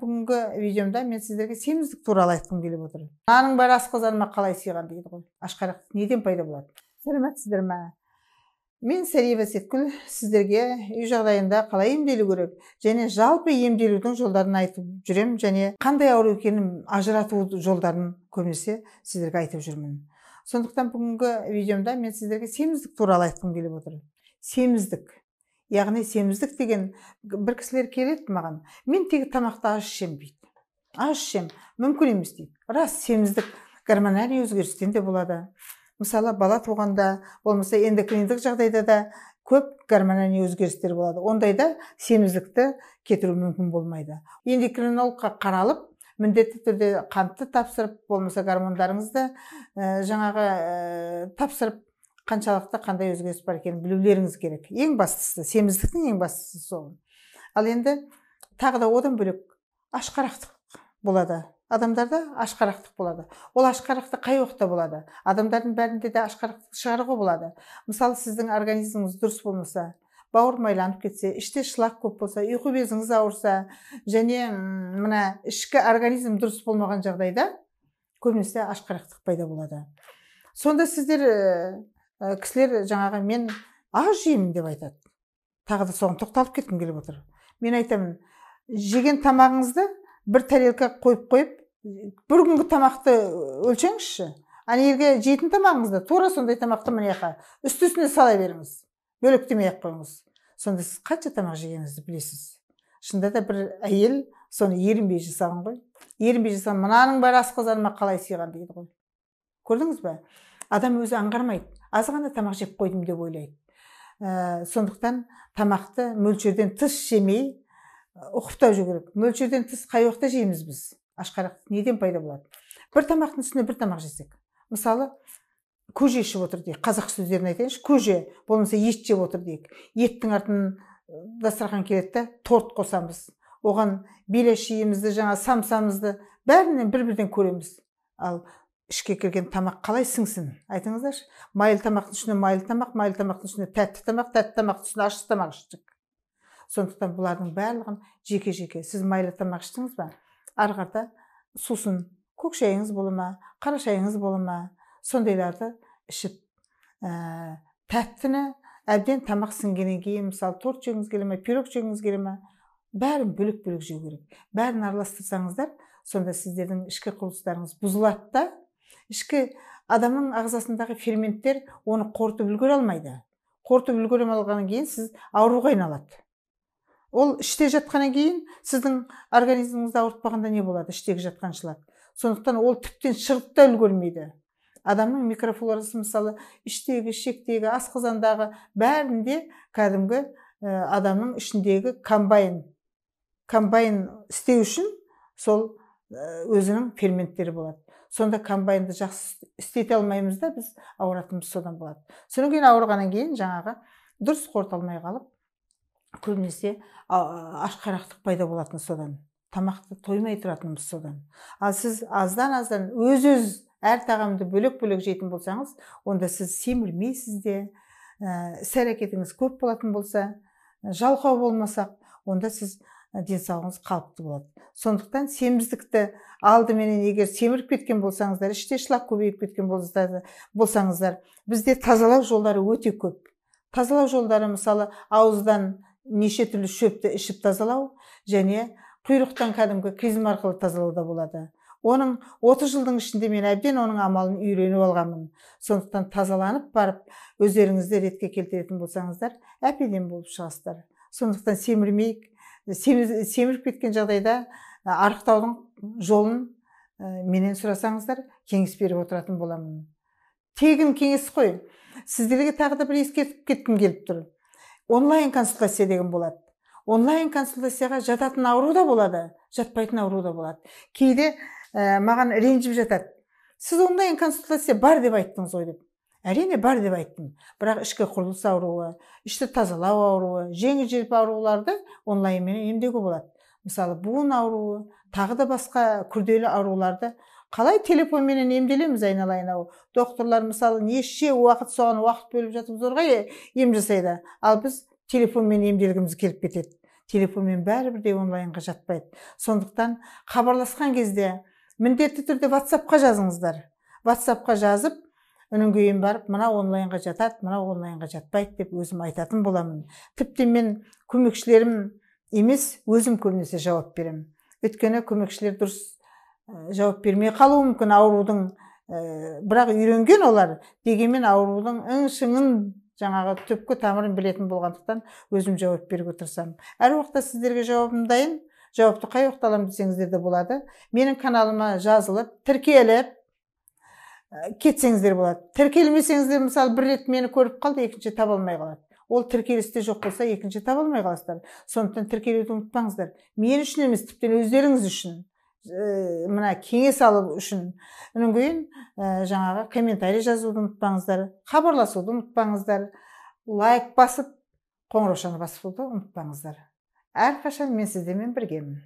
бүгінгі видеомда мен сіздерге семіздік туралы айтқым келіп отыр. Наның бәрі асқазаныма қалай сыйған дейді ғой. Ашқарақ неден пайда болады? Сәлеметсіздер ме? Мен Сәриева Сеткүл сіздерге үй жағдайында қалай емделу керек және жалпы емделудің жолдарын айтып жүрем, және қандай ауру екенін ажырату жолдарын көбінесе сіздерге айтып жүрмін. Сондықтан бүгінгі видеомда мен сіздерге семіздік туралы айтқым келіп отыр. Семіздік. Яғни семіздік деген бір кісілер келеді маған. Мен тегі тамақты аз ішем дейді. Аз ішем, мүмкін емес дейді. Рас, семіздік гормональ өзгерістен де болады. Мысалы, бала туғанда, болмаса эндокриндік жағдайда да көп гормональ өзгерістер болады. Ондайда семіздікті кетіру мүмкін болмайды. Эндокринологқа қаралып, міндетті түрде қантты тапсырып, болмаса гормондарыңызды тапсырып, қаншалықты қандай өзгеріс бар екенін білулеріңіз керек. Ең бастысы, семіздіктің ең бастысы сол. Ал енді тағы да одан бөлек ашқарақтық болады. Адамдарда ашқарақтық болады. Ол ашқарақтық қай уақытта болады? Адамдардың бәрінде де ашқарақтық шығаруға болады. Мысалы, сіздің организміңіз дұрыс болмаса, бауыр майланып кетсе, іште шлак көп болса, ұйқы безіңіз ауырса, және мына ішкі организм дұрыс болмаған жағдайда көбінесе ашқарақтық пайда болады. Сонда сіздер кісілер жаңағы мен аз жеймін деп айтады. Тағы да соған тоқталып кеткім келіп отыр. Мен айтамын, жеген тамағыңызды бір тарелка қойып, бір күнгі тамақты өлшеңізші. Жерге жейтін тамағыңызды тура сондай тамақты мынаяққа үсті-үстіне сала беріңіз. Бөлектемей-ақ қойыңыз. Сонда сіз қанша тамақ жегеніңізді білесіз. Шынында да бір әйел соны ерінбей жасаған ғой. Ерінбей жасаған, мынаның бәрі асқазаныма қалай сыйған дейді ғой. Көрдіңіз бе? Адам өзі аңғармайды. Аз ғана тамақ жеп қойдым деп ойлайды. Сондықтан тамақты мөлшерден тыс жемей, ұқыптау жеу керек. Мөлшерден тыс қай уақытта жейміз біз? Ашқарақтық неден пайда болады? Бір тамақтың үстіне бір тамақ жесек. Мысалы, көже ішіп отыр дейік. Қазақ сөздерін айтайыншы. Көже, болмаса ет жеп отыр дейік. Еттің артын дастархан келеді, торт қосамыз. Оған белешиімізді, самсамызды бәрінен бір-бірден көреміз. Ал ішке келген тамақ қалай сіңсін? Айтыңыздаршы. Майлы тамақтың ішіне майлы тамақ, майлы тамақтың ішіне тәтті тамақ, тәтті тамақтың ішіне ащы тамақ іштік. Сондықтан бұлардың барлығын жеке-жеке. Сіз майлы тамақ іштіңіз ба? Ары қарата сусын, көк шайыңыз бола ма, қара шайыңыз бола ма, сондайларды ішіп, тәттіні әбден тамақ сіңгеннен кейін, мысалы, торт жегіңіз келе ме, пирог жегіңіз келе ме, бәрін бөлек-бөлек жеу керек. Бәрін араластырсаңыздар, сонда сіздердің ішкі құрылыстарыңыз бұзылады да, ішкі адамның ағзасындағы ферменттер оны қорытып үлгере алмайды. Қорытып үлгере алғаннан кейін сіз ауруға айналады. Ол іште жатқаннан кейін сіздің организміңізді ауыртпағанда не болады? Іштегі жатқан шлак. Сондықтан ол тіптен шығып та үлгермейді. Адамның микрофлорасы, мысалы, іштегі, ішектегі, асқазандағы бәрінде кәдімгі адамның ішіндегі комбайн істеу үшін сол өзінің ферменттері болады. Сонда комбайнды жақсы істете алмаймыз да, біз ауыратынымыз содан болады. Содан кейін ауырғаннан кейін жаңағы дұрыс қорыталмай қалып, көбінесе ашқарақтық пайда болатын содан. Тамақты тоймай тұратынымыз содан. Ал сіз аздан-аздан өз әр тағамды бөлек-бөлек жейтін болсаңыз, онда сіз семірмейсіз де, іс-әрекетіңіз көп болатын болса, жалқау болмасақ, онда сіз денсаулығыңыз қалыпты болады. Сондықтан семіздікті алдыменен егер семіріп кеткен болсаңыздар, іште шлак көбейіп кеткен болсаңыздар, бізде тазалау жолдары өте көп. Тазалау жолдары, мысалы, ауыздан неше түрлі шөпті ішіп тазалау, және құйрықтан кәдімгі клизма арқылы тазалау да болады. Оның 30 жылдың ішінде мен әбден оның амалын үйреніп алғанмын. Сондықтан тазаланып барып, өздеріңізді ретке келтіретін болсаңыздар, әп-әдемі болып шығасыздар. Сондықтан семірмейік. Семіріп кеткен жағдайда арықтаудың жолын менен сұрасаңыздар, кеңес беріп отыратын боламын. Тегін кеңес қой. Сіздерге тағы да бір ескертіп кеткім келіп тұр. Онлайн консультация деген болады. Онлайн консультацияға жататын ауру да болады, жатпайтын ауру да болады. Кейде маған ренжіп жатады. Сіз онлайн консультация бар деп айттыңыз ғой деп. Әрине бар деп айттым. Бірақ ішкі құрылыс ауруы, ішті тазалау ауруы, жеңіл-желпі ауруларды онлайнмен емдеуге болады. Мысалы, буын ауруы, тағы да басқа күрделі ауруларды қалай телефонмен емделеміз айналайын-ау. Докторлар мысалы неше уақыт соған уақыт бөліп жатып зорға ем жасайды. Ал біз телефонмен емделгіміз келіп кетеді. телефонмен бәрібір онлайнға жатпайды. Сондықтан хабарласқан кезде міндетті түрде WhatsApp-қа жазыңыздар. WhatsApp-қа жазып, үнен кейін барып, мына онлайнға жатады, мына онлайнға жатпайды деп өзім айтатын боламын. Тіпті мен көмекшілерім емес, өзім көбінесе жауап беремін. Өйткені көмекшілер дұрыс жауап бермей қалуы мүмкін аурудың, бірақ үйренген олар, дегенмен аурудың ың-шыңын, жаңағы түпкі тамырын білетін болғандықтан өзім жауап беруге тырысамын. Әр уақытта сіздерге жауабым дайын. Жауапты қай уақытта аламын десеңіздер де болады. Менің каналыма жазылып, тіркеліп кетсеңіздер болады. Тіркелмесеңіздер, мысалы, бір рет мені көріп қалды, екінші таба алмай қалады. Ол тіркелісте жоқ болса, екінші таба алмай қаласыздар. Сондықтан тіркелуді ұмытпаңыздар. Мен үшін емес, тіптен өздеріңіз үшін, мына кеңес алу үшін. Онан кейін жаңағы комментарий жазуды ұмытпаңыздар, хабарласуды ұмытпаңыздар, лайк басып, қоңыраушаны басуды ұмытпаңыздар. Әрқашан мен сіздермен біргемін.